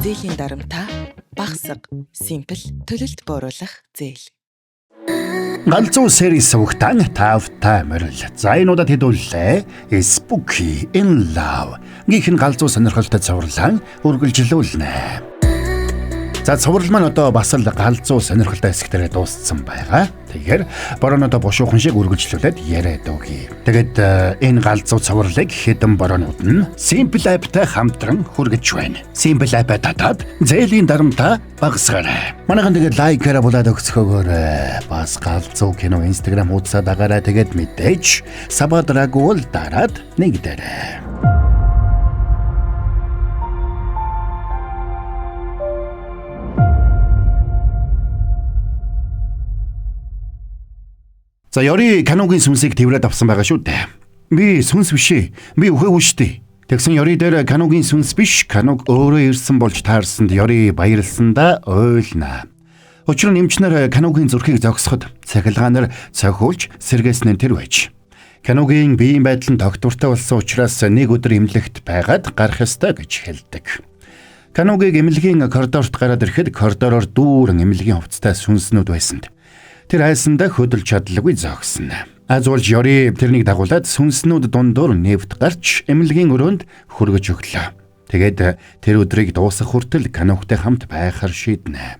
зээлийн дарамтаа багсаг, симпл, төлөлт бууруулах зээл. Галзуу series сувгтан тавтай мөрөл. За энэ удаад хэдүүллээ. Spooky in Love. Гинхэн галзуу сонирхолтой цувралан үргэлжлүүлнэ. За цуврал маань одоо бас л галзуу сонирхолтой хэсгээрээ дууссан байгаа. Тэгэхээр бороо одоо бушуухан шиг үргэлжлүүлээд яриад өгье. Тэгэд энэ галзуу цувралыг хэдэн бороонууд нь Simple App-тай хамтран хүргэж байна. Simple App татаад зээлийн дарамтаа багасгаарай. Манайхан тэгээд лайкаараа булаад өгцөхөөгөөрэй. Бас галзуу кино Instagram хуудасаа дагаарай. Тэгээд мэдээж сабадрагуул дараад нэгдээрэй. За ёри каногийн сүнсийг тэрврээд авсан байгаа шүү дээ. Би сүнс биш ээ. Би үхээгүй шүү дээ. Тэгсэн ёри дээр каногийн сүнс биш, каног өөрөө ирсэн болж таарсанд ёри баярлсандаа ойлнаа. Учир нь эмчнэр каногийн зүрхийг зогсоход цахилгаанаар цохиулж сэргээснээр тэр байж. Каногийн биеийн байдал нь доктортой болсон учраас нэг өдөр эмнэлэгт байгаад гарах ёстой гэж хэлдэг. Каногийг эмнэлгийн коридорт гараад ирэхэд коридороор дүүрэн эмнэлгийн хувцастай сүнснүүд байсанд тэр айсандаа хөдөлж чадлагүй зогсно. Азуулж ёри тэрнийг дагуулад сүнснүүд дундуур нэвт гарч эмнэлгийн өрөөнд хүргэж өглөө. Тэгээд тэр өдрийг дуусгах хүртэл каногтой хамт байхаар шийднэ.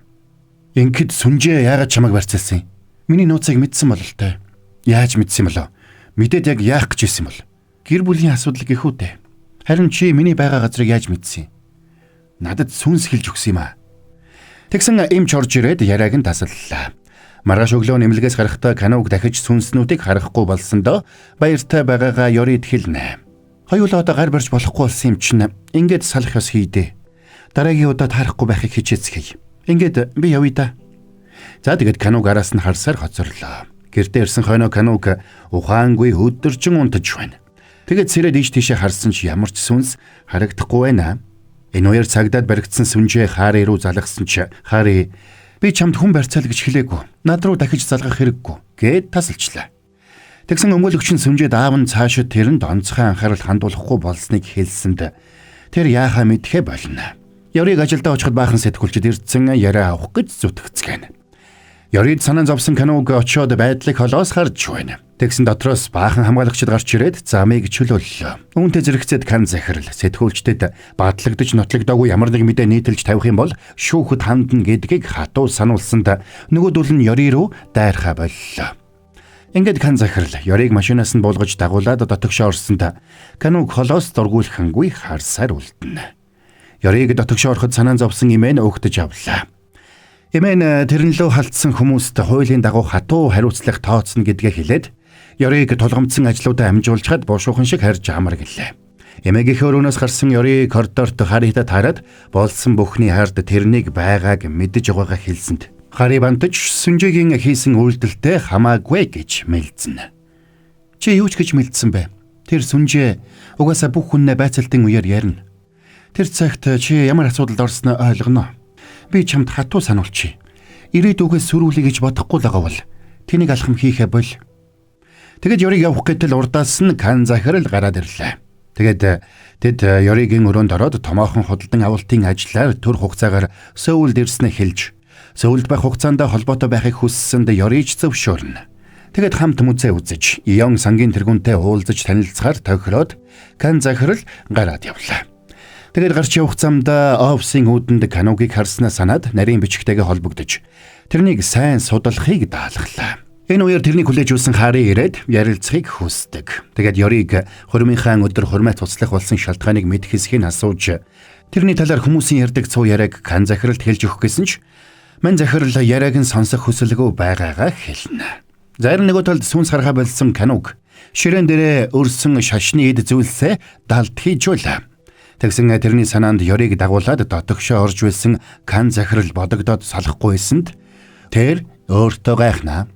Ингээд сүнжээ яагаад чамайг барьцаасан? Миний нууцыг мэдсэн бололтой. Яаж мэдсэн болоо? Мэдээд яг яах гэж ирсэн бол? Гэр бүлийн асуудал гэхүүтэй. Харин чи миний байгаа газрыг яаж мэдсэн? Надад сүнс хэлж өгсөн юм аа. Тэгсэн эмч орж ирээд яриаг нь тасаллаа. Маргааш өглөө нэмлэгээс гарахдаа каног дахиж сүнснүүдийг харахгүй болсондоо баяртай байгаагаа ёри итгэлнэ. Хоёулаа одоо гар барьж болохгүй болсон юм чинь ингээд салах ёс хийдэ. Дараагийн удаад харахгүй байхыг хичээцгээе. Ингээд би явъя да. За тэгээд каног араас нь харсаар хоцорлоо. Гэртээ ирсэн хойноо каног ухаангүй өдөржин унтаж байна. Тэгээд сэрээд ийш тийшээ харсан ч ямар ч сүнс харагдахгүй байна. Энэ хоёр цагдаад баригдсан сүнжээ Хари руу залгасан ч Хари би чамд хүн барьцаал гэж хэлээгүй. Над руу дахиж залгах хэрэггүй гэд тасалчлаа. Тэгсэн өмгөөлөгч нь сүнжээд аав нь цаашид тэрэнд онцгой анхаарал хандуулахгүй болсныг хэлсэнд тэр яахаа мэдхэ болно. Ёриг ажилдаа очиход баахан сэтгүүлчд ирдсэн яриа авах гэж зүтгэцгэн. Ёрид санаа зовсон каног очиод байдлыг холоос харж байна. Тэгсэн дотроос баахан хамгаалагчид гарч ирээд замыг чөлөөллөө. Үүнтэй зэрэгцээд кан захирал сэтгүүлчдэд бадлагдж нотлогдоогүй ямар нэг мэдээ нийтэлж тавих юм бол шүүхэд хандна гэдгийг хатуу сануулсанд нөгөөдөл нь ёри руу дайрхаа боллоо. Ингээд кан захирал ёриг машинаас нь буулгаж дагуулад дотогшоо орсонд каног холоос дургуулхангүй харсаар үлдэнэ. Ёриг дотогшоо ороход санаа зовсон имэн өгтөж авлаа. Имэн тэрнлөө халтсан хүмүүст хуулийн дагуу хатуу хариуцлага тооцно гэдгээ хэлээд ёриг тулгамдсан ажлуудаа амжуулчаад бушуухан шиг харж амар гэлээ. Эмээгийн өрөөнөөс гарсан ёри коридорт Харита таарад болсон бүхний хард тэрнийг байгааг мэдэж байгаагаа хэлсэнд Хари бантаж сүнжээгийн хийсэн үйлдэлтэй хамаагүй гэж мэлцэн. Чи юу ч гэж мэлдсэн бэ? Тэр сүнжээ угаасаа бүх хүннээ байцаалтын үеэр ярина. Тэр цагт чи ямар асуудалд орсноо ойлгоно. Би чамд хатуу сануулчих. Ирээдүгээс сүрүүлэе гэж бодохгүй л байгаа бол тэнийг алхам хийхэ бол. Тэгэд ёриг явах гэтэл урдаас нь кан захирал гараад ирлээ. Тэгэд тэд ёригийн өрөөнд ороод томоохон худалдан авалтын ажлаар төр хугацаагаар Сөүлд ирснэ хэлж Сөүлд байх хугацаанд холбоотой байхыг хүссэнд ёриж зөвшөөрнө. Тэгэд хамт мүзээ үзэж Ион сангийн тэргүүнтэй уулзаж танилцахаар тохироод кан захирал гараад явлаа. Тэгэд гарч явах замд офисын үүдэнд каногийг харснаа санаад нарийн бичгтэйгээ холбогдож тэрнийг сайн судлахыг даалгалаа. Энэ үеэр тэрний хүлээж үүсэн Хари ирээд ярилцахыг хүсдэг. Тэгээд ёриг хурмынхаа өдөр хурмаа туслах болсон шалтгааныг мэд хэсгийг асууж тэрний талаар хүмүүсийн ярьдаг цуу яриаг кан захиралд хэлж өгөх гэсэн ч мань захирал яриаг нь сонсох хүсэлгүй байгаагаа хэлнэ. Зарим нэг талд сүнс харахаа болсон каног ширээн дээрээ өрсөн шашны эд зүйлсээ далд хийж байлаа. Тэгсэн тэрний санаанд ёриг дагуулад дотогшоо орж байсан кан захирал бодогдоод салахгүйсэнд тэр өөртөө гайхнаа.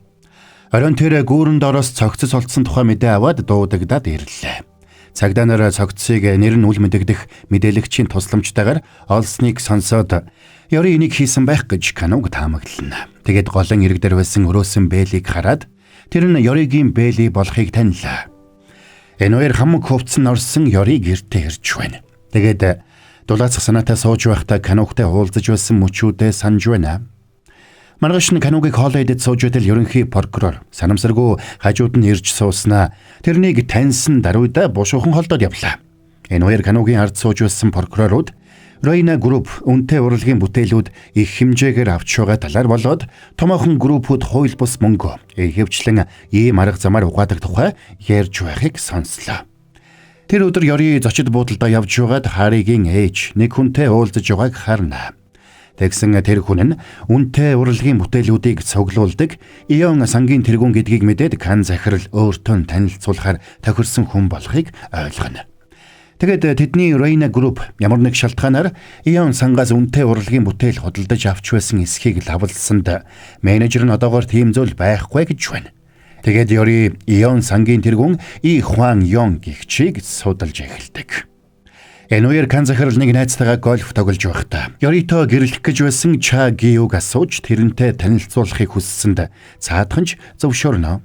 Орон тэр гүүрэнд ороос цогцос олдсон тухай мэдээ аваад дуудагдаад ирлээ. Цагдаа нар цогцсыг нэр нь үл мэдэгдэх мэдээлэгчийн тусламжтайгаар олсныг сонсоод ёри энийг хийсэн байх гэж каног таамаглана. Тэгээд голын ирэг дээр байсан өрөөсөн бэлийг хараад тэр нь ёригийн бэли болохыг танилаа. Энэ хоёр хамаг хувцсан орсон ёриг гэртээ ирж байна. Тэгээд Дулаацах санаатай сууж байхдаа Каногтай уулзаж байсан мөчүүдээ санаж байна. Маргааш нь Каногийг хоолой идэд сууж байтал ерөнхий прокурор санамсаргүй хажууд нь ирж сууснаа тэрнийг таньсан даруйда бушуухан холдоод явлаа. Энэ хоёр Каногийн ард сууж байсан прокурорууд Ройна групп үнэтэй урлагийн бүтээлүүд их хэмжээгээр авч байгаа талаар болоод томоохон группүүд хууль бус мөнгө ихэвчлэн ийм арга замаар угаадаг тухай ярьж байхыг сонслоо. Тэр өдөр Ёри зочид буудалдаа явж байгаад Харигийн ээж нэг хүнтэй уулзаж байгааг харна. Тэгсэн тэр хүн нь үнэтэй урлагийн бүтээлүүдийг цуглуулдаг Ион сангийн тэргүүн гэдгийг мэдээд Кан захирал өөртөө танилцуулахаар тохирсон хүн болохыг ойлгоно. Тэгээд тэдний Ройна групп ямар нэг шалтгаанаар Ион сангаас үнэтэй урлагийн бүтээл худалдаж авч байсан эсхийг лавлсанд менежер нь одоогоор тийм зүйл байхгүй гэж байна. Тэгээд Ёри Ион сангийн тэргүүн И Хуан Ён гихчийг судалж эхэлдэг. Энэ хоёр Кан захирал нэг найзтайгаа гольф тоглож байхдаа Ёрито гэрлэх гэж байсан Ча Гиуг асууж тэрнтэй танилцуулахыг хүссэнд цаадханч зөвшөөрнө.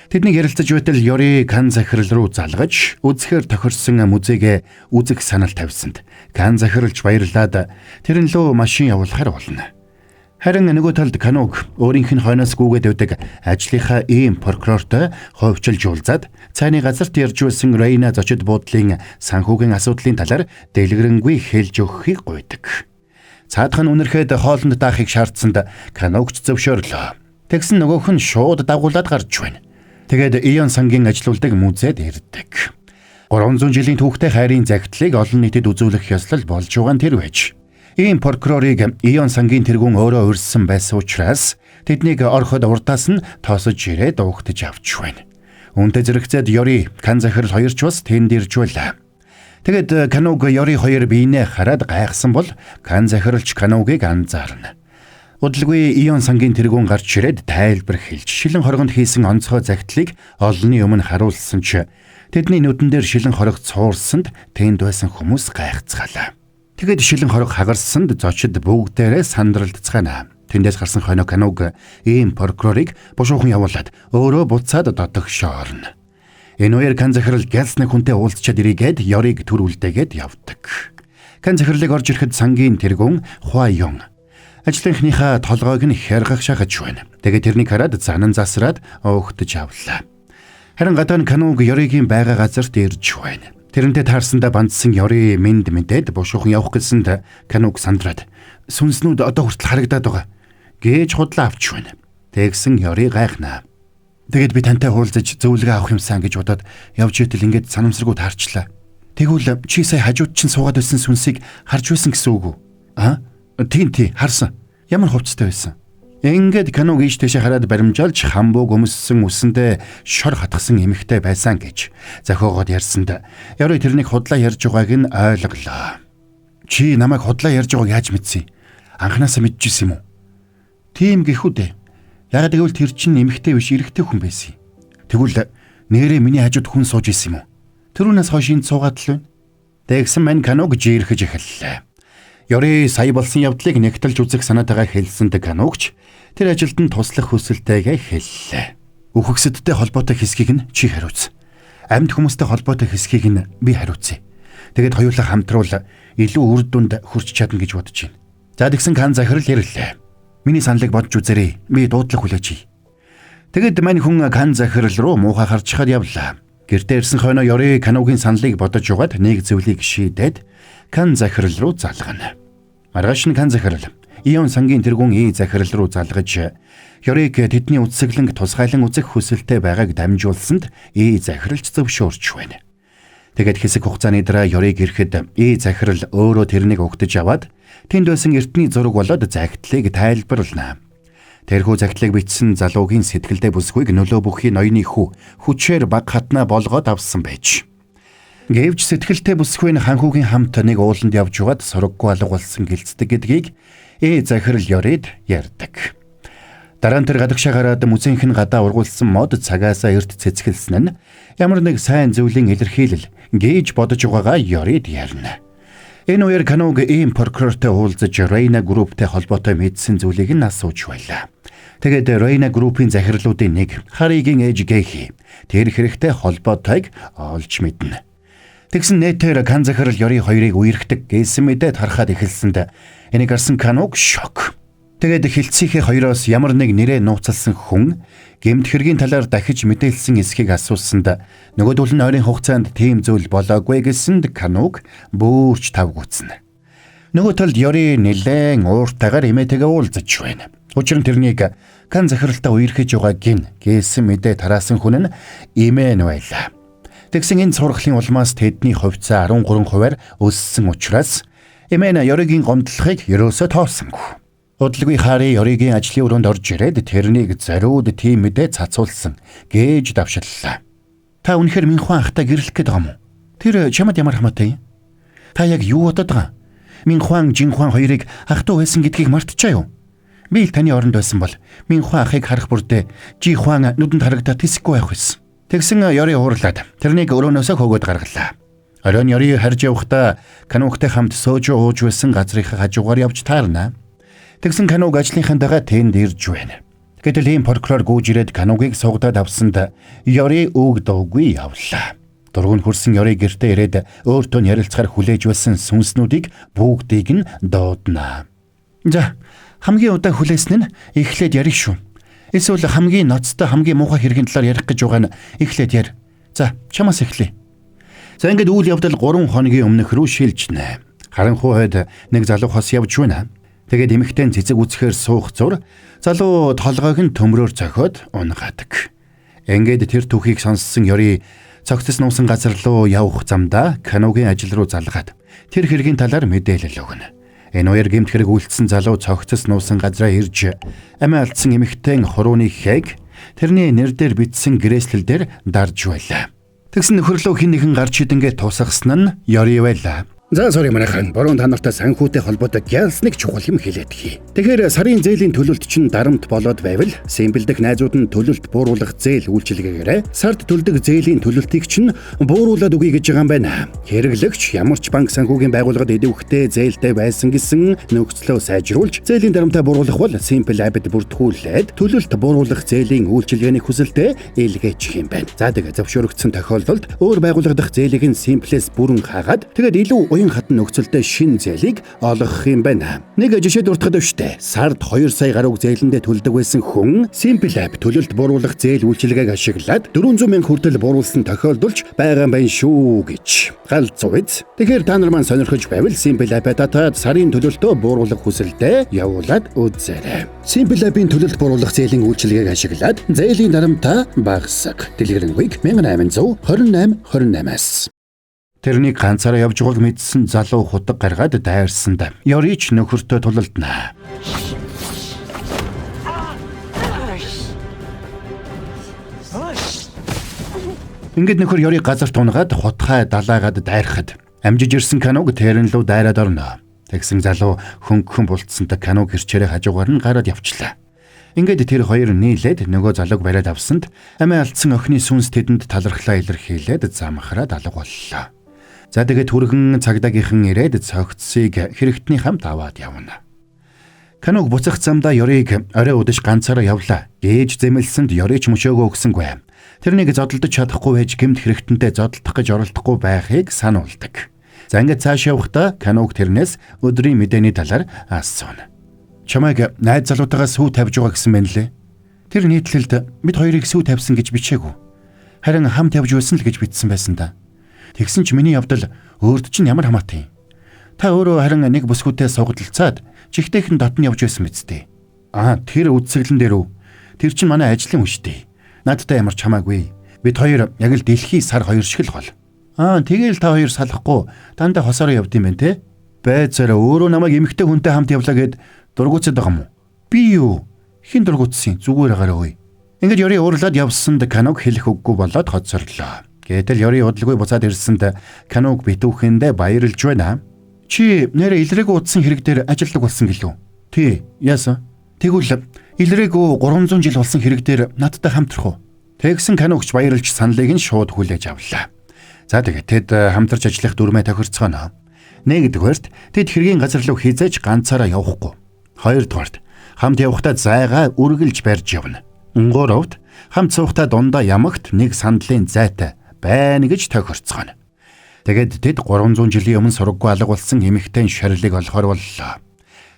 Тэдний ярилцаж байтал Ёри Кан захирал руу залгаж үзэхээр тохирсон музейг үзэх санал тавьсанд Кан захиралч баярлаад тэрэн лөө машин явуулахар болно. Харин нөгөө талд Каног өөрийнх нь хойноос гүгээд өгдөг ажлынхаа ийм прокурортой ховчилж уулзаад цайны газарт ярьж байсан Ройна зочид буудлын санхүүгийн асуудлын талаар дэлгэрэнгүй хэлж өгөхийг гуйдаг. Цаадхан үнэрхэд хоолнд даахыг шаардсанд Каногч зөвшөөрлөө. Тэгсэн нөгөөх нь шууд дагуулад гарч байна. Тэгээд Ион сангийн ажилуулдаг музейд ирдэг. 300 жилийн түүхтэй хайрын загтлыг олон нийтэд үзүүлэх ёслол болж байгаа нь тэр байж. Ийм прокурорыг Ион сангийн тэргүүн өөрөө урьдсан байсан учраас тэднийг орход урдаас нь тоосож ирээд угтаж авч байна. Үнтэй зэрэгцээд Ёри Кан захирал хоёрч бас тэнд ирж байлаа. Тэгэд Каног Ёри хоёр биенээ хараад гайхсан бол Кан захиралч Каногийг анзаарна. Удалгүй Ион сангийн тэргүүн гарч ирээд тайлбар хэлж шилэн хоргонд хийсэн онцгой загтлыг олонний өмнө харуулсан ч тэдний нүдэн дээр шилэн хорог цуурсанд тэнд байсан хүмүүс гайхацгаалаа. Тэгэд шилэн хорог хагарсанд зочид бүгдээрээ сандралдцгаана. Тэндээс гарсан хойно Каног ийм прокурорыг бушуухан явуулаад өөрөө буцаад дотогшоо орно. Энэ хоёр Кан захирал гэлс нэг хүнтэй уулзчаад ирээгээд Ёриг төрүүлдэггээд явдаг. Кан захирлыг орж ирэхэд сангийн тэргүүн Хуа Ён ажлынхныхаа толгойг нь хяргах шахаж байна. Тэгээд тэрнийг хараад занан засраад угтаж авлаа. Харин гадаа нь Каног Ёригийн байгаа газарт ирж байна. Тэрнтэй таарсандаа бандсан Ёри мэд мэдээд бушуухан явах гэсэнд Каног сандраад сүнснүүд одоо хүртэл харагдаад байгаа гэж худлаа авч байна. Тэгсэн Ёри гайхнаа. Тэгээд би тантай уулзаж зөвлөгөө авах юмсан гэж бодоод явж итэл ингээд санамсаргүй таарчлаа. Тэгвэл чи сая хажууд чинь суугаад байсан сүнсийг харж байсан гэсэн үг үү? Тийм харсан. Ямар хувцастай байсан. Ингээд Каног ийш тийшээ хараад баримжаалж хамбууг өмссөн үсэндээ шор хатгсан эмэгтэй байсан гэж зохиогоод ярьсанд Ёри тэрнийг худлаа ярьж байгааг нь ойлголоо. Чи намайг худлаа ярьж байгааг яаж мэдсэн? Анханасаа мэдчихсэн юм уу? Тийм гэхүү дээ. Ягаад гэвэл тэр чинь эмэгтэй биш эрэгтэй хүн байсан. Тэгвэл нэрээ миний хажууд хүн сууж исэн юм уу? Тэрүүнээс хойш энд суугаад л байна. Тэгсэн мань Каног жирэхэж эхэллээ. Ёри сая болсон явдлыг нэгтэлж үзэх санаатайгаа хэлсэнд Каногч тэр ажилд нь туслах хүсэлтэйгээ хэллээ. Үхэгсэдтэй холбоотой хэсгийг нь чи хариуц. Амьд хүмүүстэй холбоотой хэсгийг нь би хариуцъя. Тэгээд хоёулаа хамтруул илүү үр дүнд хүрч чадна гэж бодож байна. За тэгсэн Кан захирал ирлээ. Миний саналыг бодж үзээрэй. Би дуудлага хүлээж. Тэгэд мань хүн Кан захирал руу муухай харж хаад явлаа. Гэртээ ирсэн хойно Ёри Каногийн саналыг бодож угаад нэг зөвлийг шийдээд Кан захирал руу залгана. Маргааш нь Кан захирал Ион сангийн тэргүүн И захирал руу залгаж Ёриг тэдний үсгэлэнг тусгайлан үзэх хүсэлтэй байгааг дамжуулсанд И захиралч зөвшөөрч байна. Тэгээд хэсэг хугацааны дараа Ёриг ирэхэд И захирал өөрөө тэрнийг угтаж аваад тэнд байсан эртний зураг болоод загтлыг тайлбарлана. Тэрхүү загтлыг бичсэн залуугийн сэтгэлдээ бүсгүйг нөлөө бүхий ноёны хүү хүчээр баг хатнаа болгоод авсан байж. Гэвч сэтгэлтэй бүсгүй нь ханхүүгийн хамт нэг ууланд явж байгаад сураггүй алга болсон гэлцдэг гэдгийг И захирал Ёрид ярьдаг. Дараа нь тэр гадагшаа гараад музейнх нь гадаа ургуулсан мод цагаасаа эрт цэцгэлсэн нь ямар нэг сайн зүйлийн илэрхийлэл гэж бодож байгаагаа Ёрид ярина. Энэ үеэр Каног ийм прокурортой уулзаж Ройна групптэй холбоотой мэдсэн зүйлийг нь асууж байлаа. Тэгээд Ройна группийн захирлуудын нэг Харигийн ээж Гэхи тэр хэрэгтэй холбоотойг олж мэднэ. Тэгсэн нэтээр Кан захирал ёри хоёрыг үерхдэг гэсэн мэдээд харахад эхэлсэнд энийг харсан Кануг шок. Тэгээд хилцээхээ хоёроос ямар нэг нэрээ нууцалсан хүн гэмт хэргийн талаар дахиж мэдээлсэн эсхийг асуусанд нөгөөдөл нь ойрын хугацаанд тийм зүйл болоогүй гэсэнд Кануг бүрч тавгүйцэн. Нөгөө талд ёри нэлээд ууртайгаар эмээтэйгээ уулзаж байна. Учир нь тэрнийг Кан захиралтай үерхэж байгаа гин гэсэн мэдээ тараасан хүн нь Эмэн байлаа. Тэгсэн энэ сургалын улмаас тэдний хувьцаа 13%-аар өссөн учраас Эмэн ёригийн гомдлохыг ерөөсөө тоосонгүй. Удалгүй хари ёригийн ажлын өрөөнд орж ирээд тэрнийг зориуд тийм мэдээ цацуулсан гэж давшиллаа. Та үнэхээр Минхуан ахтай гэрлэх гээд байгаа юм уу? Тэр чамд ямар хамаатай? Та яг юу бодод байгаа? Минхуан, Жинхуан хоёрыг ах トゥ байсан гэдгийг мартчихаа юу? Би л таны оронд байсан бол Минхуан ахыг харах бүрдээ Жихуан нүдэнд харагдаад тэсэхгүй байх байсан. Тэгсэн ёри уурлаад тэрнийг өрөөнөөсөө хөөгд гаргалаа. Оройн ёри харж явахдаа Канугтай хамт сөөж ууж байсан газрынхаа хажуугаар явж таарна. Тэгсэн Кануг ажлынхантайгаа тэнд ирж байна. Гэтэл ийм прокурор гүйж ирээд Канугийг суугдаад авсанд ёри өгдөөгүй явлаа. Дургуун хөрсөн ёри гэртээ ирээд өөртөө ярилцахаар хүлээж байсан сүнснүүдийг бүгдийг нь дооднаа. За, хамгийн удаа хүлээсэн нь эхлээд ярих шүү. Эсвэл хамгийн ноцтой хамгийн муухай хэргийн талаар ярих гэж байгаа нь эхлээд яр. За, чамаас эхлэе. За ингээд үйл явдал 3 хоногийн өмнөх рүү шилжнэ. Харанхуй хойд нэг залуу хос явж байна. Тэгээд эмэгтэй цэцэг үсгээр суух зур залуу толгойг нь төмрөөр цохиод унгаадаг. Ингээд тэр түүхийг сонссон ёри цогцос нуусан газар руу явах замдаа Канугийн ажил руу залгаад тэр хэргийн талаар мэдээлэл өгнө. Энэ хоёр гэмт хэрэг үйлдсэн залуу цогцос нуусан газраа ирж амиа алдсан эмэгтэй хурууны хээг тэрний нэр дээр бичсэн гэрээслэл дээр дарж байлаа. Тэгсэн нөхөрлөө хин нэгэн гарч идэнгээ тусгасан нь ёри байлаа. За sorry манайхан борон та нартай санхүүтэй холбоотой гялс нэг чухал юм хэлээд хий. Тэгэхээр сарын зээлийн төлөлт чинь дарамт болоод байвал Симпл дэх найзууд нь төлөлт бууруулах зээл үйлчилгээгээрээ сард төлдөг зээлийн төлөлтийг чинь бууруулад өгье гэж байгаа юм байна. Хэрэглэгч ямар ч банк санхүүгийн байгууллагад идэвхтэй зээлтэй байсан гэсэн нөхцлөө сайжруулж зээлийн дарамтаа бууруулах бол Симпл апд бүртгүүлээд төлөлт бууруулах зээлийн үйлчилгээний хүсэлтэд илгээчих юм байна. За тэгээ зөвшөөрөгдсөн тохиолдолд өөр байгууллага дах зээлийг нь Симплээс бүрэн хаагаад тэгээд илүү уян хатан нөхцөлтэй шин зээлийг олгох юм байна. Нэг жишээ дуртахад өвчтэй. Сард 2 сая гаруй зээлэндээ төлдөг байсан хүн Симпл ап төлөлт бууруулах зээл үйлчилгээг ашиглаад 400 мянга хүртэл бууруулсан тохиолдолж байгаа юм байна шүү гэж галзууц. Тэгэхээр та нар маань сонирхож байвал Симпл апаа татаад сарын төлөлтөө бууруулах хүсэлтэд явуулаад үзээрэй. Симпл апын төлөлт бууруулах зээлийн үйлчилгээг ашиглаад зээлийн дарамтаа багасгах. Дэлгэрэнгүй 1828-28-аас. Тэрнийг ганцаараа явж байгааг мэдсэн залуу хутаг гаргаад дайрсанд ёрич нөхөртөө тулалдана. Ингээд нөхөр ёрыг газарт унгаад хутгай далаагаад дайрахад амжиж ирсэн Кануг тэрэн лөө дайраад орно. Тэгсэн залуу хөнгөн булцсантай Кануг гэрчээрээ хажуугаар нь гараад явчлаа. Ингээд тэр хоёр нийлээд нөгөө залууг бариад авсанд амиа алдсан охины сүнс тэдэнд талархлаа илэрхийлээд замхраад алга боллоо. За тэгээд түргэн цагдаагийнхан ирээд цогцсыг хэрэгтний хамт аваад явна. Кануг буцах замдаа ёрыг орой удаж ганцаараа явлаа гэж зэмлсэнд ёрич мөшөөгөө өгсөнгүй. Тэрнийг зодтолдож чадахгүй байж гэмт хэрэгтэнтэй зодтолдох гэж оролдохгүй байхыг сануулдаг. За ингээд цааш явахдаа Кануг тэрнээс өдрийн мэдээний талаар асууна. Чамайг найз залуутайгаа сүү тавьж байгаа гэсэн мэн лээ. Тэр нийтлэлд бид хоёрыг сүү тавьсан гэж бичээгүй. Харин хамт явж байсан л гэж бичсэн байсан да. Тэгсэн ч миний явдал өөрт чинь ямар хамаатай. Та өөрөө харин нэг бүсгүүтэй сугдалцаад чихтэйхэн дотн явж байсан биз дээ. Тэр үдсэглэн дээр үү? Тэр чинь манай ажлын хүчтэй. Надтай ямар ч хамаагүй. Бид хоёр яг л дэлхий сар хоёр шиг л гол. Тэгээл та хоёр салахгүй дандаа хосороо явд юм байна те. Байцаараа өөрөө намайг эмэгтэй хүнтэй хамт явлаа гэд дургуутсаад байгаа юм уу? Би юу? Хин дургуутсан? Зүгээр агаараа. Ингээд ёри уурлаад явсанд Кануг хэлэх үггүй болоод хоцорлоо. Гэтэл ёри удалгүй буцаад ирсэнд Кануг битүүхэндээ баярлж байна. Чи нэрэ илрээг утсан хэрэг дээр ажилладаг болсон гэлөө. Тий, яасан? Тэгвэл илрээгөө 300 жил болсон хэрэг дээр надтай хамтрах уу? Тэгсэн Канугч баярлж саналыг нь шууд хүлээж авлаа. За тэгээд тэд хамтарч ажиллах дүрмээ тохирцгооно. Нэгдүгээрт тэд хэргийн газар руу хизээж ганцаараа явахгүй. Хоёрдугаарт хамт явахдаа зайгаа үргэлж барьж явна. Гуравт хамт суухдаа дундаа ямагт нэг сандлын зайтай байна гэж тохирцгооно. Тэгээд тэд 300 жилийн өмнө сураггүй алга болсон эмэгтэй шарилыг олохоор боллоо.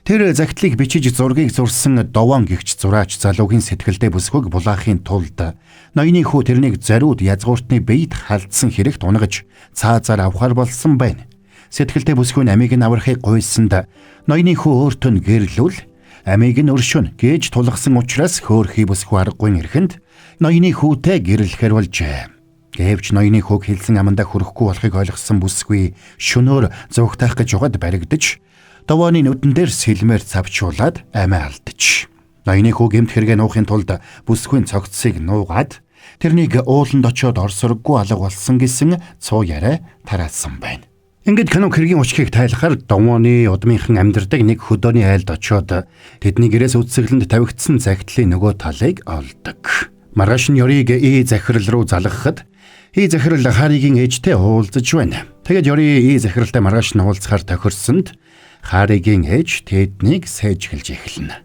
Тэр загтлыг бичиж зургийг зурсан Довон гэгч зураач залуугийн сэтгэлдээ бүсгүйг булаахын тулд ноёны хүү тэрнийг зориуд язгууртны биед халдсан хэрэгт унгаж цаазаар авахар болсон байна. Сэтгэлдээ бүсгүй амийг нь аврахыг гуйсанд ноёны хүү өөртөө нь гэрлүүл амийг нь өршөн гэж тулгсан учраас хөөрхий бүсгүй аргагүй ирэхэнд ноёны хүүтэй гэрлэхэр болжээ. Гэвч ноёны хүүг хэлсэн амандаа хүрэхгүй болохыг ойлгосон бүсгүй шөнөөр зугтаах гэж угад баригдаж Довооны нүдэн дээр сэлмээр цавчуулаад амиа алдчих. Ноёны хүү гэмт хэрэгээ нуухын тулд бүсгүй цогцсыг нуугаад тэрнийг ууланд очиод орсорггүй алга болсон гэсэн цуу яриа тараасан байна. Ингээд Кануг хэргийн учгийг тайлахаар Довооны удмынхан амьдардаг нэг хөдөөний айлд очиод тэдний гэрээс үдсэглэнд тавигдсан загтлын нөгөө талыг олдог. Маргааш нь Ёрийг захирал руу залгахад захирал Харигийн ээжтэй уулзаж байна. Тэгээд Ёри захиралтай маргааш нь уулзахаар тохирсонд Харигийн ээж тэднийг сэжгэлж эхэлнэ.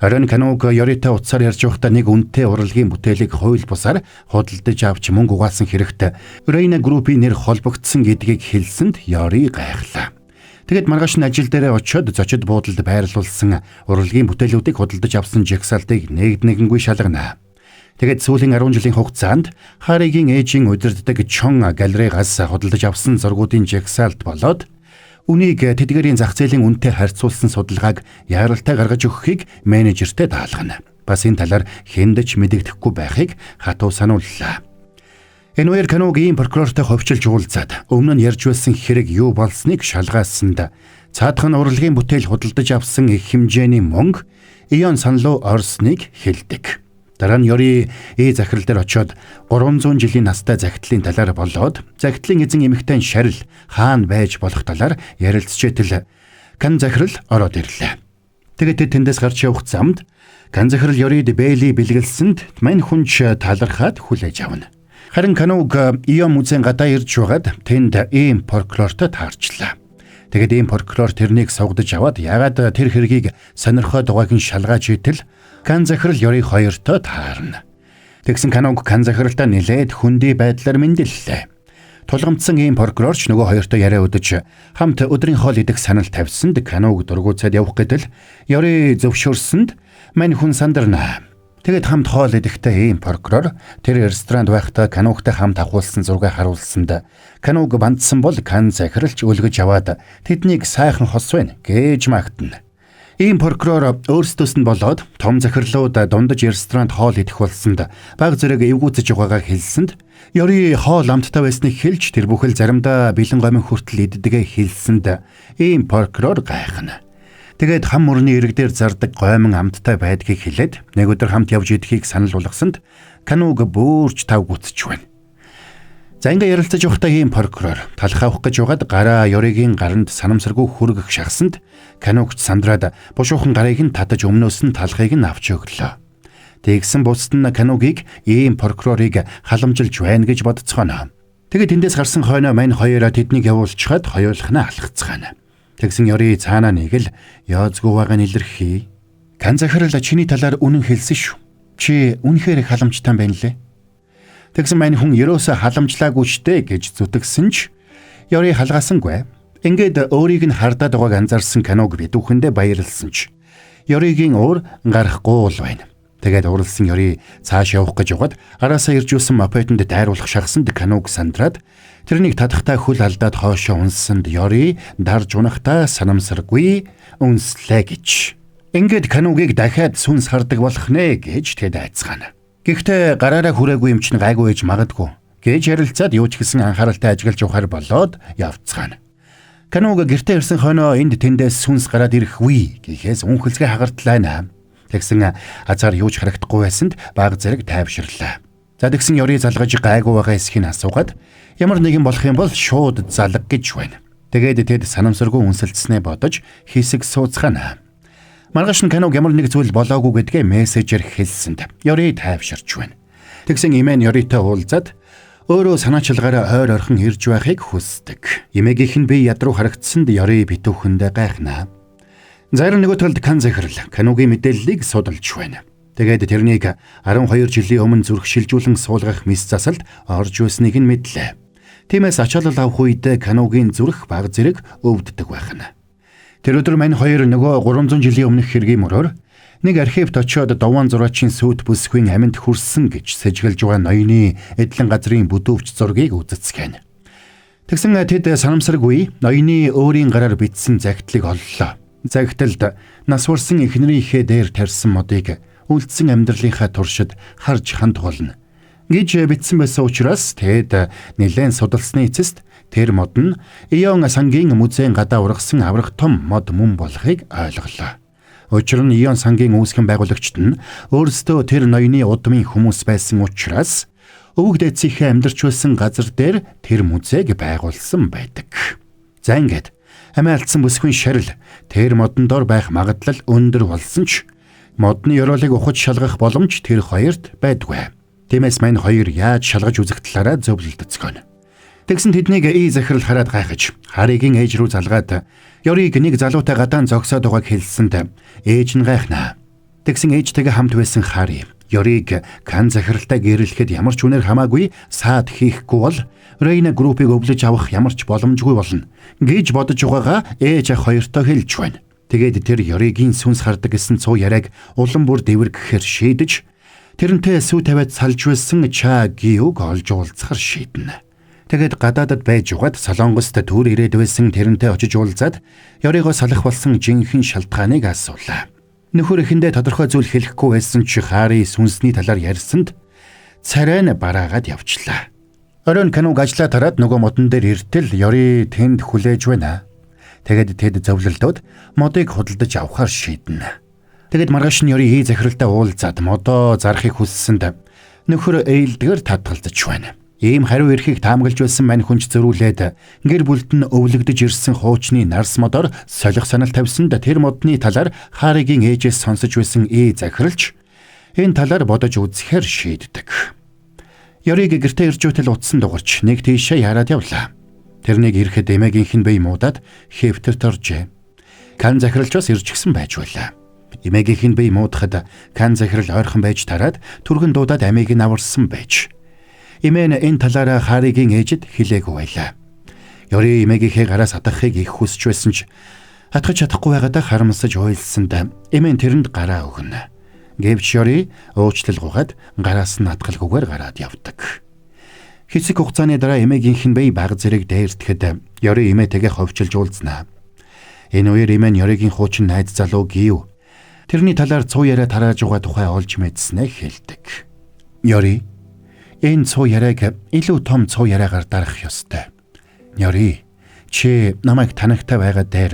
Оройн Кануг Ёритой утсаар ярьж байхдаа нэг үнэтэй урлагийн бүтээлийг хууль бусаар худалдаж авч мөнгө угаасан хэрэгт Рейна группийн нэр холбогдсон гэдгийг хэлсэнд Ёри гайхлаа. Тэгэд маргааш нь ажил дээрээ очиод зочид буудалд байрлуулсан урлагийн бүтээлүүдийг худалдаж авсан жагсаалтыг нэгднэгэнгүй шалгана. Тэгээд сүүлийн 10 жилийн хугацаанд Харигийн ээжийн удирддаг Чон галерейгаас худалдаж авсан зургуудын жагсаалт болоод үнийг тэдгээрийн зах зээлийн үнэтэй харьцуулсан судалгааг яаралтай гаргаж өгөхийг менежертэй даалгана. Бас энэ талаар хэндэж мэдэгдэхгүй байхыг хатуу санууллаа. Энэ үеэр Канугийн прокурортой ховчилж уулзаад өмнө нь ярьж байсан хэрэг юу болсныг шалгаасанд цаадхан урлагийн бүтээл худалдаж авсан их хэмжээний мөнгө Ион сан руу орсныг хэлдэг. Дараа нь Ёри захирал дээр очиод 300 жилийн настай загтлын талаар болоод загтлын эзэн эмэгтэй шарил хаана байж болох талаар ярилцчээтэл Кан захирал ороод ирлээ. Тэгээд тэндээс гарч явах замд Кан захирал Ёрид Бэйли бэлгэлсэнд мань хүнч талархаад хүлээж авна. Харин Кануг Ион музейн гадаа ирж байгаад тэнд ийм прокурортой таарчлаа. Тэгээд ийм прокурор тэрнийг сугдаж аваад ягаад тэр хэргийг сонирхоод байгааг нь шалгааж итэл Кан захирал Ёри хоёртой таарна. Тэгсэн Кануг Кан захиралтай нэлээд хүндий байдлаар мэндэллээ. Тулгамдсан ийм прокурорч нөгөө хоёртой яриа өдөж хамт өдрийн хоол идэх санал тавьсанд Кануг дургуцаад явах гэтэл Ёри зөвшөөрсөнд мань хүн сандарна. Тэгэд хамт хоол идэхдээ ийм прокурор тэр ресторанд байхдаа Канугтай хамт ахуулсан зураг харуулсанд Кануг бандсан бол Кан захиралч өлгөж аваад тэднийг сайхан хос байна гэж магтана. Ийм прокурор өөрсдөөс нь болоод том захирлууд дундаж ресторанд хоол идэх болсонд баг зэрэг эвгүүцэж байгаагаа хэлсэнд Ёри хоол амттай байсныг хэлж тэр бүхэл заримдаа бэлэн гомин хүртэл иддэгэ хэлсэнд ийм прокурор гайхна. Тэгээд хам мөрний ирэг дээр зардаг гомин амттай байдгийг хэлээд нэг өдөр хамт явж идэхийг санал болгосонд Кануг бөөрч тав гүцэж байна. За ингээ ярилцаж явахдаа ийм прокурор талх авах гэж байгаад гараа Ёригийн гаранд санамсаргүй хүргэх шахсанд Канугч сандраад бушуухан гарыг нь татаж өмнөөс нь талхыг нь авч өглөө. Тэгсэн бусд нь Канугийг ийм прокурорыг халамжилж байна гэж бодцгоно. Тэгээд тэндээс гарсан хойноо мань хоёроо тэднийг явуулчихад хоёулахнаа алхацгаана. Тэгсэн Ёри цаанаа нэг л яозгүй байгааг нь илэрхий. Кан захирал чиний талаар үнэн хэлсэн шүү. Чи үнэхээр халамжтай байна лээ. Тэгсэн мань хүн ерөөсө халамжлаагүй штэ гэж зүтгэсэн ч Ёри халгаасангүй. Ингээд өөрийг нь хардаад байгааг анзаарсан Кануг битүүхэндээ баярлсан ч Ёригийн уур гарахгүй л байна. Тэгээд уралсан Ёри цааш явах гэж угаад араасаа ирж юусан мопедэнд дайруулах шахсанд Кануг сандраад тэрнийг татахтаа хөл алдаад хоошоо унссанд Ёри дарж унахтаа санамсаргүй үнслээ гэж. Ингээд Канугийг дахиад сүнс хардаг болох нэ гэж тэд айцгаана. Гэхдээ гараараа хүрээгүй юм чинь гайгүй ээж магадгүй гэж ярилцаад юу ч гэсэн анхааралтай ажиглаж явахаар болоод явцгаана. Кануг гэртээ ирсэн хойноо энд тэндээс сүнс гараад ирэхгүй гэхээс үнхэлцгээ хагартлаа. Тэгсэн азар юу ч харагдахгүй байсанд баг зэрэг тайвширлаа. За тэгсэн Ёри залгаж гайгүй байгаа эсхийг асуугаад ямар нэгэн болох юм бол шууд залга гэж байна. Тэгээд тэд санамсаргүй үнсэлцснээ бодож хийсэг сууцгаана. Маргааш нь Кануг ямар нэг зүйл болоогүй гэдгээ мессежээр хэлсэнд Ёри тайвширч байна. Тэгсэн имэн Ёритой уулзаад өөрөө санаачилгаараа ойр орхон ирж байхыг хүсдэг. Имээгийнх нь би ядруу харагдсанд Ёри битүүхэндээ гайхнаа. Зарим нөгөө талд Кан захирал Канугийн мэдээллийг судалж байна. Тэгээд тэрнийг 12 жилийн өмнө зүрх шилжүүлэн суулгах мис засалд орж байсныг нь мэдлээ. Тиймээс ачаалал авах үед Каногийн зүрх баг зэрэг өвддөг байх нь. Тэр өдөр мань хоёр нөгөө 300 жилийн өмнөх хэргийн мөрөөр нэг архивт очиод Довон зураачийн сүйт бүсгүй аминд хүрсэн гэж сэжгэлж байгаа ноёны эдлэн газрын бүдүүвч зургийг үзэцгэн. Тэгсэн тэд санамсаргүй ноёны өөрийн гараар бичсэн загтлыг оллоо. Загталд нас барсан эхнэрийнхээ дээр тарьсан модыг үлдсэн амьдралынхаа туршид харж хандгуулна гэж бичсэн байсан учраас тэд нэлээд судалсны эцэст тэр мод нь Ион сангийн музейн гадаа ургасан аврах том мод мөн болохыг ойлголоо. Учир нь Ион сангийн үүсгэн байгуулагчид нь өөрсдөө тэр ноёны удмын хүмүүс байсан учраас өвөг дээдсийнхээ амьдарч байсан газар дээр тэр музейг байгуулсан байдаг. За ингээд амиа алдсан бүсгүй шарил тэр модон дор байх магадлал өндөр болсон ч модны ёроолыг ухаж шалгах боломж тэр хоёрт байдгүй. Тиймээс мань хоёр яаж шалгаж үзэх талаараа зөвлөлдөцгөн. Тэгсэн тэднийг захирал хараад гайхаж Харигийн ээж рүү залгаад ёрыг нэг залуутай гадаан зогсоод байгааг хэлсэнд ээж нь гайхнаа. Тэгсэн ээжтэйгээ хамт байсан Хари ёрыг Кан захиралтай гэрэлэхэд ямар ч үнээр хамаагүй саад хийхгүй бол Рейна группыг өвлөж авах ямар ч боломжгүй болно гэж бодож байгаагаа ээж ах хоёртой хэлж байна. Тэгээд тэр ёрыгийн сүнс хардаг гэсэн цуу яриаг улам бүр дэвэргэхээр шийдэж тэрнтэй сүү тавиад салж байсан Чагиуг олж уулзахар шийднэ. Тэгээд гадаадад байж угаад Солонгост төр ирээд байсан тэрнтэй очиж уулзаад ёрыгоо салах болсон жинхэнэ шалтгааныг асуулаа. Нөхөр эхэндээ тодорхой зүйл хэлэхгүй байсан ч Хари сүнсний талаар ярьсанд царай нь бараагаад явчлаа. Оройн Каног ажлаа тараад нөгөө модон дээр иртэл ёры тэнд хүлээж байна. Тэгээд тэд зөвлөлдөөд модыг худалдаж авахар шийднэ. Тэгэд маргааш нь ёры захиралтай уулзаад модоо зарахыг хүссэнд нөхөр ээлдгэр татгалзаж байна. Ийм хариу эрхийг таамаглаж байсан мань хүнч зөрүүлээд гэр бүлд нь өвлөгдөж ирсэн хуучны нарс модоор солих санал тавьсанд тэр модны талаар Харигийн ээжээс сонсож байсан захиралч энэ талаар бодож үзэхээр шийддэг. Ёрыг гэртээ ирж үтэл утсан дугарч нэг тийшээ яраад явлаа. Тэрнийг ирэхэд эмээгийнх нь бие муудаад хэвтэрт оржээ. Кан захиралч бас ирж гисэн байж байлаа. Эмээгийнх нь бие муудахад Кан захирал ойрхон байж тараад түргэн дуудаад амийг нь аварсан байж. Эмээ нь энэ талаараа Харигийн ээжэд хэлээгүй байлаа. Ёры эмээгийнхээ гараас атгахыг их хүсч байсан ч атгах чадахгүй байгаадаа харамсаж уйлсанд эмээ нь тэрэнд гараа өгнө. Гэвч ёры уучлал гуйгаад гараас нь атгалгүйгээр гараад явдаг. Хэсэг хугацааны дараа эмээгийнх нь бие баг зэрэг дээрдэхэд ёры эмээтэйгээ ховчилж уулзнаа. Энэ үеэр эмээ нь ёрыгийн хуучин найз залуу Гив тэрний талаар цуу яриа тарааж байгаа тухай олж мэдснээ хэлдэг. Ёры энэ цуу яриаг илүү том цуу яриагаар дарах ёстой. Ёры чи намайг танихтай байгаа дээр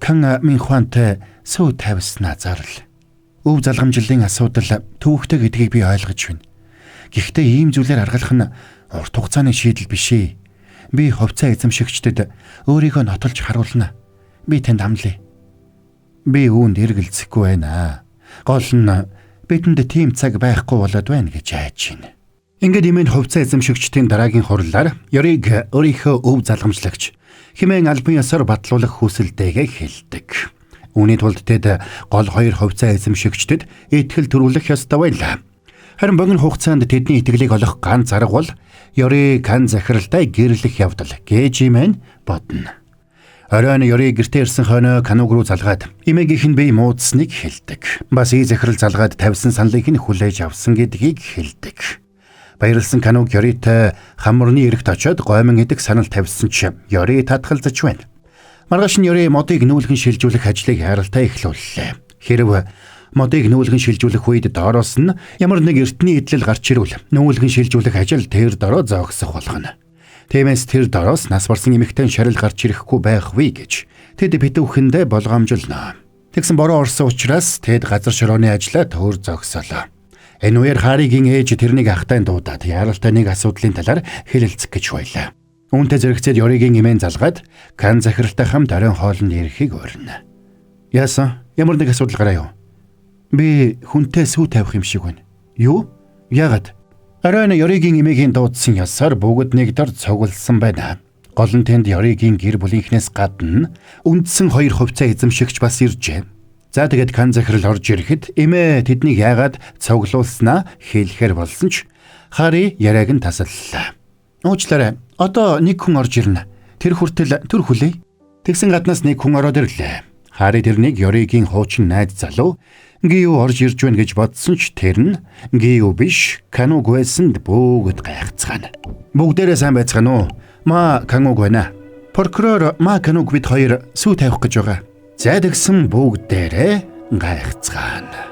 Кан Минхуантай сүү тавьснаа зарлаа. Өв залгамжлалын асуудал төвөгтэй гэдгийг би ойлгож байна. Гэхдээ ийм зүйлээр аргалах нь урт хугацааны шийдэл биш ээ. Би ховцоо эзэмшигчдэд өөрийгөө нотолж харуулна. Би танд амлая. Би үүнд эргэлзэхгүй байна. Гол нь бидэнд тийм цаг байхгүй болоод байна гэж айж байна. Ингээд имэн ховцоо эзэмшигчдийн дараагийн хурлаар ёрыг өөрийнхөө өв залгамжлагч хэмээн албан ёсоор батлуулах хүсэлтэйгээ хэлдэг. Үүний тулд тэд гол хоёр ховцоо эзэмшигчдэд итгэл төрүүлэх ёстой байлаа. Харин богино хугацаанд тэдний итгэлийг олох ганц арга бол ёры Кан захиралтай гэрлэх явдал гэж имэн бодно. Оройн ёры гэртээ ирсэн хойно Каног руу залгаад эмээгийнх нь бие муудсныг хэлдэг. Бас захирал залгаад тавьсан саналыг нь хүлээж авсан гэдгийг хэлдэг. Баярлсан Каног ёрытай хамрны эрэгт очиод гоймон идэх санал тавьсан ч ёры татгалзаж байна. Маргааш нь ёры модыг нүүлгэн шилжүүлэх ажлыг хайралтай эхлүүллээ. Хэрв модыг нүүлгэн шилжүүлэх үед доороос нь ямар нэг эртний идэл гарч ирвэл нүүлгэн шилжүүлэх ажил тэр дороо зогсох болгоно. Тиймээс тэр дороос нас барсан эмэгтэй шарил гарч ирэхгүй байхвэ гэж тэд битүүхэндээ болгоомжлно. Тэгсэн бороо орсон учраас тэд газар шорооны ажлаа төр зогсоолоо. Энэ үеэр Харигийн ээж тэрнийг ахтай дуудаад яралтай нэг асуудлын талаар хэлэлцэх гэж байлаа. Үүнтэй зэрэгцээд ёрыгийн эмээн залгаад Кан захиралтай хамт оройн хоолнд ирэхийг урьна. Яасан? Ямар нэг асуудал гараа юу? Би хүнтэй сүү тавих юм шиг байна. Юу? Яагаад? Оройн ёрыгийн эмээгийн дуудсан ёсоор бүгд нэгдэр цугласан байна. Гол нь тэнд ёрыгийн гэр бүлийнхнээс гадна үндсэн хоёр хувьцаа эзэмшигч бас иржээ. За тэгээд Кан захирал орж ирэхэд эмээ тэднийг яагаад цуглуулснаа хэлэхэр болсон ч Хари яриаг нь тасаллаа. Уучлаарай. Одоо нэг хүн орж ирнэ. Тэр хүртэл төр хүлээ. Тэгсэн гаднаас нэг хүн ороод ирлээ. Харин тэрнийг Ёригийн хуучин найз залуу Гио орж ирж байна гэж бодсон ч тэр нь Гио биш, Кануг байсанд бөөгд гайхацгаана. Бүгдээрээ сайн байцгаана уу? Ма Кануг байна. Прокурор Ма Кануг бид хоёр сүү тавих гэж байгаа. За тэгсэн бүгдээрээ гайхацгаана.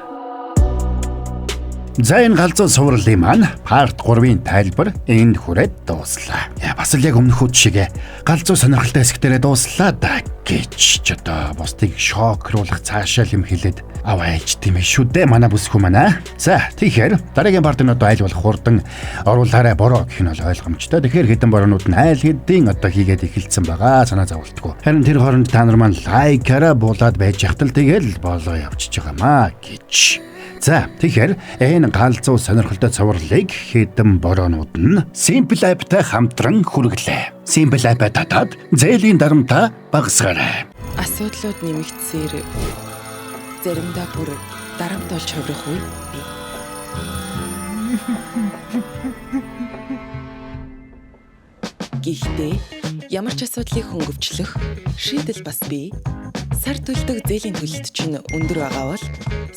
За энэ галзуу сувралын маань парт 3-ын тайлбар энд хүрээд дууслаа. Бас л яг өмнөхүүд шиг галзуу сонирхолтой хэсгтэрээ дууслаа да гэж ч одоо бусдыг шокруулах цаашаа юм хэлээд аваач тийм ээ шүү дээ манай бүсгүй манай. За тэгэхээр дараагийн партын одоо айл болох хурдан оруулаарай бороо гэх нь бол ойлгомжтой. Тэгэхээр хэдэн бороонууд нь айл хэдийн одоо хийгээд эхэлсэн байгаа санаа зовлтгүй. Харин тэр хооронд та нар маань лайкаараа буулаад байж хатал тэгэл болоо явчихж байгаамаа гэж. За тэгэхээр энэ галзуу сонирхолтой цувралыг хэдэн бороонууд нь Simple App-тай хамтран хүргэлээ. Simple App татаад зээлийн дарамтаа багасгаарай. Асуудлууд нэмэгдсээр заримдаа бүр дарамт болж хувирах үе бий. Гэхдээ ямар ч асуудлыг хөнгөвчлөх шийдэл бас бий. Сар төлдөг зээлийн төлөлт чинь өндөр байгаа бол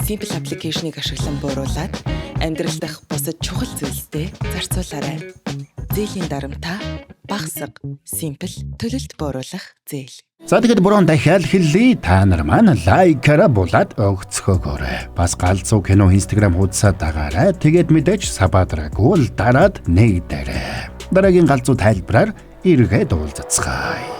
Simple аппликейшнийг ашиглан бууруулад амьдрал дахь бусад чухал зүйлстэй зарцуулаарай. Зээлийн дарамтаа багасга. Simple төлөлт бууруулах зээл. За тэгэхэд буруу дахиад хэллий. Та нар маань лайкаараа булаад өгцгөөгөөрэй. Бас галзуу кино Instagram хуудасаа дагаарай. Тэгээд мэдээж сабадрагуул дараад нэгдээрэй. Дараагийн галзуу тайлбараар эргээд уулзацгаая.